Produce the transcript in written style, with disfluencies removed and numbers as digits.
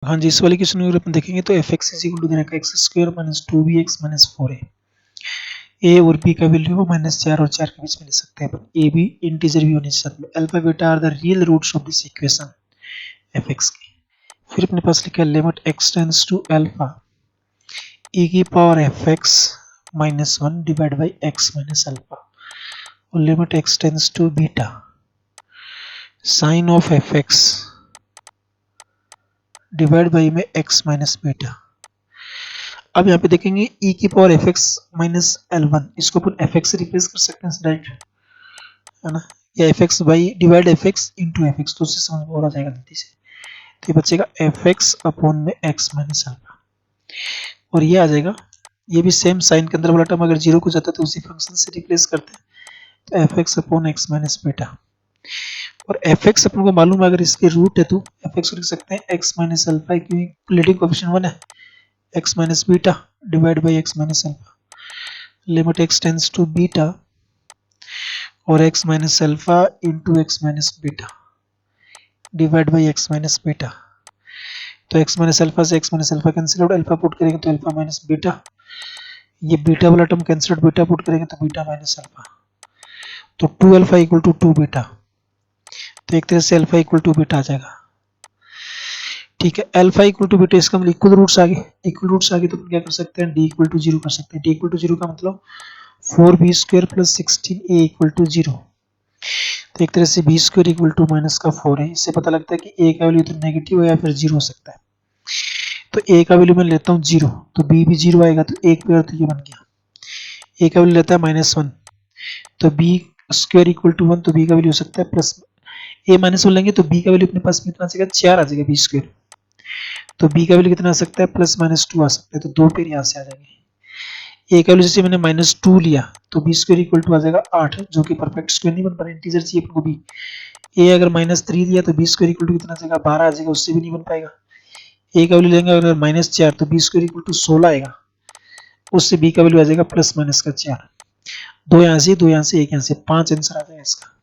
हाँ जी, इस वाले क्वेश्चन में अगर अपन देखेंगे तो F X is equal to दे रखा है X square minus 2bx minus 4a। A और बी का वैल्यू -4 और 4 के बीच में ले सकते हैं अपन। ए भी इंटीजर भी होने चाहिए। Alpha beta are the real roots of this equation F X की। फिर अपने पास लिखा है limit x tends to alpha e की power F X minus 1 divide by x minus alpha और limit x tends to beta sine of F X divide by में X minus beta. अब यहाँ पे देखेंगे e की power F X minus L1, इसको अपन F x से replace कर सकते हैं डायरेक्ट, है ना, या F x by divide F x into F x, तो उससे समझ में और आ जाएगा जल्दी से। तो ये बचेगा एफ एक्स अपॉन में एक्स माइनस अल्फा और ये आ जाएगा, ये भी सेम साइन के अंदर वाला टर्म अगर जीरो को जाता है तो उसी फंक्शन से रिप्लेस करते हैं, तो F x upon x minus beta. और एफ एक्स अपन को मालूम है अगर इसके रूट है तो एफ एक्स को लिख सकते हैं एक्स माइनस अल्फा, क्योंकि लीडिंग कोएफिशिएंट 1 है, x minus beta divide by x minus alpha. Limit x tends to beta और x minus alpha into x minus beta divide by x minus beta. तो x minus alpha से x minus alpha cancel out, alpha put करेंगे तो alpha minus beta, ये beta वाला term cancel out, beta put करेंगे तो beta minus alpha, तो 2 alpha equal to 2 beta. तो एक तरह से अल्फा इक्वल टू बीटा आ जाएगा। ठीक है, अल्फा इक्वल टू बीटा, इसका मतलब इक्वल रूट्स आ गए, इक्वल रूट्स आ गए तो अपन क्या कर सकते हैं, डी इक्वल टू 0 कर सकते हैं। डी इक्वल टू 0 का मतलब 4b square plus 16a equal to 0। तो एक तरह से B square equal to minus का 4 है, इससे पता लगता है कि ए का वैल्यू तो नेगेटिव है या फिर 0 हो सकता है। तो ए का वैल्यू मैं लेता हूँ 0, तो बी भी 0 आएगा, तो एक पेयर तो ये बन गया। ए का वैल्यू लेता है -1, तो बी स्क्वायर इक्वल टू 1, तो बी का वैल्यू हो सकता है प्लस, ए -1 लेंगे तो बी का वैल्यू अपने पास कितना आ जाएगा, 4 आ जाएगा बी स्क्वायर, तो बी का वैल्यू कितना आ सकता है, प्लस -2 आ सकता है, तो दो पेयर यहाँ से आ जाएंगे। ए का वैल्यू जैसे मैंने -2 लिया तो बी स्क्वायर इक्वल टू आ जाएगा 8, जो कि परफेक्ट स्क्वायर नहीं बन पा रहा, इंटीजर चाहिए अपने को बी। ए अगर -3 लिया तो बी स्क्वायर इक्वल टू कितना आ जाएगा, 12 आ जाएगा, उससे भी नहीं बन पाएगा। ए का वैल्यू लेंगे अगर -4 तो बी स्क्वायर इक्वल टू 16 आएगा, उससे बी का वैल्यू आ जाएगा प्लस माइनस का 4। दो यहाँ से, दो यहाँ से, एक यहाँ से, 5 आंसर आ जाएगा इसका।